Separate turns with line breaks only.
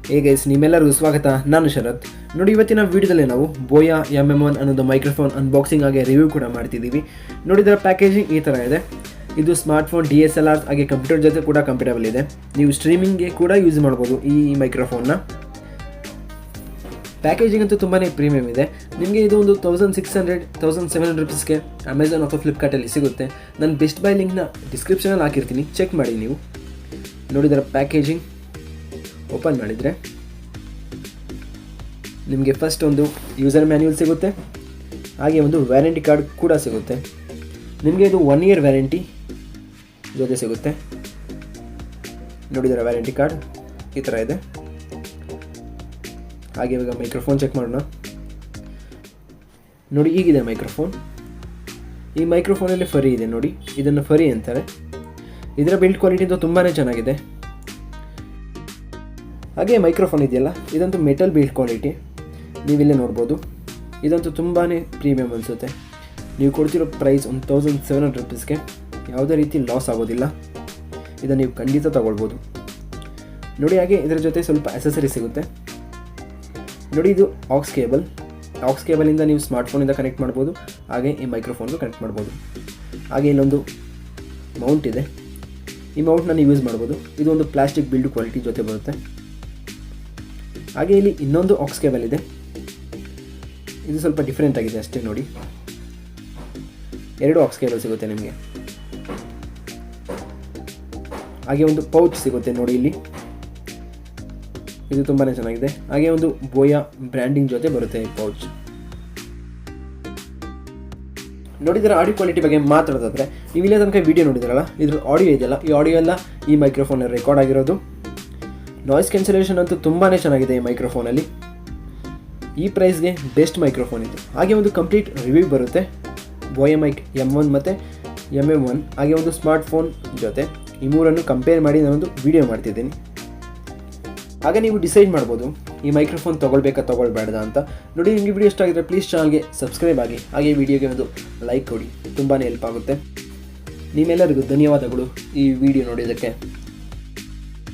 Hey guys, ನಿಮ್ಮೆಲ್ಲರಿಗೂ ಸ್ವಾಗತ. ನಾನು ಶರತ್. ನೋಡಿ, ಇವತ್ತಿನ ವಿಡಿಯೋದಲ್ಲಿ ನಾವು ಬೋಯಾ MM1 ಅನ್ನೋದು ಮೈಕ್ರೋಫೋನ್ ಅನ್ಬಾಕ್ಸಿಂಗ್ ಹಾಗೆ ರಿವ್ಯೂ ಕೂಡ ಮಾಡ್ತಿದ್ದೀವಿ. ನೋಡಿ, ಇದರ ಪ್ಯಾಕೇಜಿಂಗ್ ಈ ಥರ ಇದೆ. ಇದು ಸ್ಮಾರ್ಟ್ಫೋನ್, DSLR ಹಾಗೆ ಕಂಪ್ಯೂಟರ್ ಜೊತೆ ಕೂಡ ಕಂಪೇಟಬಲ್ ಇದೆ. ನೀವು ಸ್ಟ್ರೀಮಿಂಗ್ಗೆ ಕೂಡ ಯೂಸ್ ಮಾಡ್ಬೋದು ಈ ಮೈಕ್ರೋಫೋನ್ನ. ಪ್ಯಾಕೇಜಿಂಗ್ ಅಂತೂ ತುಂಬಾ ಪ್ರೀಮಿಯಮ್ ಇದೆ. ನಿಮಗೆ ಇದು ಒಂದು 1600-1700 ರುಪೀಸ್ಗೆ ಅಮೆಝಾನ್ ಅಥವಾ ಫ್ಲಿಪ್ಕಾರ್ಟಲ್ಲಿ ಸಿಗುತ್ತೆ. ನಾನು ಬೆಸ್ಟ್ ಬೈ ಲಿಂಕ್ನ ಡಿಸ್ಕ್ರಿಪ್ಷನಲ್ಲಿ ಹಾಕಿರ್ತೀನಿ, ಚೆಕ್ ಮಾಡಿ ನೀವು. ನೋಡಿ, ಇದರ ಪ್ಯಾಕೇಜಿಂಗ್ ಓಪನ್ ಮಾಡಿದರೆ ನಿಮಗೆ ಫಸ್ಟ್ ಒಂದು ಯೂಸರ್ ಮ್ಯಾನ್ಯುವಲ್ ಸಿಗುತ್ತೆ, ಹಾಗೆ ಒಂದು ವ್ಯಾರಂಟಿ ಕಾರ್ಡ್ ಕೂಡ ಸಿಗುತ್ತೆ. ನಿಮಗೆ ಇದು 1 ಇಯರ್ ವ್ಯಾರಂಟಿ ಜೊತೆ ಸಿಗುತ್ತೆ. ನೋಡಿದರೆ ವ್ಯಾರಂಟಿ ಕಾರ್ಡ್ ಈ ಥರ ಇದೆ. ಹಾಗೆ ಇವಾಗ ಮೈಕ್ರೋಫೋನ್ ಚೆಕ್ ಮಾಡೋಣ. ನೋಡಿ, ಹೀಗಿದೆ ಮೈಕ್ರೋಫೋನ್. ಈ ಮೈಕ್ರೋಫೋನಲ್ಲಿ ಫರಿ ಇದೆ ನೋಡಿ, ಇದನ್ನು ಫರಿ ಅಂತಾರೆ. ಇದರ ಬಿಲ್ಡ್ ಕ್ವಾಲಿಟಿ ಅಂತೂ ತುಂಬಾ ಚೆನ್ನಾಗಿದೆ. ಹಾಗೆ ಮೈಕ್ರೋಫೋನ್ ಇದೆಯಲ್ಲ, ಇದಂತೂ ಮೆಟಲ್ ಬಿಲ್ಡ್ ಕ್ವಾಲಿಟಿ, ನೀವಿಲ್ಲೇ ನೋಡ್ಬೋದು. ಇದಂತೂ ತುಂಬಾ ಪ್ರೀಮಿಯಮ್ ಅನಿಸುತ್ತೆ. ನೀವು ಕೊಡ್ತಿರೋ ಪ್ರೈಸ್ 1700 ರುಪೀಸ್ಗೆ ಯಾವುದೇ ರೀತಿ ಲಾಸ್ ಆಗೋದಿಲ್ಲ. ಇದನ್ನು ನೀವು ಖಂಡಿತ ತಗೊಳ್ಬೋದು. ನೋಡಿ, ಹಾಗೆ ಇದರ ಜೊತೆ ಸ್ವಲ್ಪ ಅಸೆಸರಿ ಸಿಗುತ್ತೆ. ನೋಡಿ, ಇದು ಆಕ್ಸ್ ಕೇಬಲಿಂದ ನೀವು ಸ್ಮಾರ್ಟ್ಫೋನಿಂದ ಕನೆಕ್ಟ್ ಮಾಡ್ಬೋದು, ಹಾಗೆ ಈ ಮೈಕ್ರೋಫೋನ್ಗೂ ಕನೆಕ್ಟ್ ಮಾಡ್ಬೋದು. ಹಾಗೆ ಇಲ್ಲೊಂದು ಮೌಂಟ್ ಇದೆ. ಈ ಮೌಂಟ್ನ ನೀವು ಯೂಸ್ ಮಾಡ್ಬೋದು. ಇದು ಒಂದು ಪ್ಲಾಸ್ಟಿಕ್ ಬಿಲ್ಡ್ ಕ್ವಾಲಿಟಿ ಜೊತೆ ಬರುತ್ತೆ. ಹಾಗೆ ಇಲ್ಲಿ ಇನ್ನೊಂದು ಆಕ್ಸ್ ಕೇಬಲ್ ಇದೆ. ಇದು ಸ್ವಲ್ಪ ಡಿಫ್ರೆಂಟ್ ಆಗಿದೆ ಅಷ್ಟೇ. ನೋಡಿ, 2 ಆಕ್ಸ್ ಕೇಬಲ್ ಸಿಗುತ್ತೆ ನಿಮಗೆ. ಹಾಗೆ ಒಂದು ಪೌಚ್ ಸಿಗುತ್ತೆ ನೋಡಿ ಇಲ್ಲಿ, ಇದು ತುಂಬಾ ಚೆನ್ನಾಗಿದೆ. ಹಾಗೆ ಒಂದು ಬೋಯಾ ಬ್ರ್ಯಾಂಡಿಂಗ್ ಜೊತೆ ಬರುತ್ತೆ ಈ ಪೌಚ್. ನೋಡಿ, ಇದರ ಆಡಿಯೋ ಕ್ವಾಲಿಟಿ ಬಗ್ಗೆ ಮಾತಾಡೋದಾದ್ರೆ, ನೀವು ಇಲ್ಲೇ ತನಕ ವಿಡಿಯೋ ನೋಡಿದ್ರಲ್ಲ, ಇದ್ರ ಆಡಿಯೋ ಇದೆಯಲ್ಲ, ಈ ಆಡಿಯೋ ಎಲ್ಲ ಈ ಮೈಕ್ರೋಫೋನಲ್ಲಿ ರೆಕಾರ್ಡ್ ಆಗಿರೋದು. ನಾಯ್ಸ್ ಕ್ಯಾನ್ಸಲೇಷನ್ ಅಂತೂ ತುಂಬಾ ಚೆನ್ನಾಗಿದೆ ಈ ಮೈಕ್ರೋಫೋನಲ್ಲಿ. ಈ ಪ್ರೈಸ್ಗೆ ಬೆಸ್ಟ್ ಮೈಕ್ರೋಫೋನ್ ಇದು. ಹಾಗೆ ಒಂದು ಕಂಪ್ಲೀಟ್ ರಿವ್ಯೂ ಬರುತ್ತೆ ಬೋಯಾ ಮೈಕ್ M1 ಮತ್ತು MM1, ಹಾಗೆ ಒಂದು ಸ್ಮಾರ್ಟ್ಫೋನ್ ಜೊತೆ ಈ ಮೂರನ್ನು ಕಂಪೇರ್ ಮಾಡಿ ನಾನೊಂದು ವಿಡಿಯೋ ಮಾಡ್ತಿದ್ದೀನಿ. ಹಾಗೆ ನೀವು ಡಿಸೈಡ್ ಮಾಡ್ಬೋದು ಈ ಮೈಕ್ರೋಫೋನ್ ತೊಗೊಳ್ಬೇಡ್ದ ಅಂತ. ನೋಡಿ, ನಿಮಗೆ ವಿಡಿಯೋ ಇಷ್ಟ ಆಗಿದ್ರೆ ಪ್ಲೀಸ್ ಚಾನಲ್ಗೆ ಸಬ್ಸ್ಕ್ರೈಬ್ ಆಗಿ, ಹಾಗೆ ವಿಡಿಯೋಗೆ ಒಂದು ಲೈಕ್ ಕೊಡಿ, ತುಂಬಾ ಹೆಲ್ಪ್ ಆಗುತ್ತೆ. ನಿಮ್ಮೆಲ್ಲರಿಗೂ ಧನ್ಯವಾದಗಳು ಈ ವಿಡಿಯೋ ನೋಡಿದ್ದಕ್ಕೆ.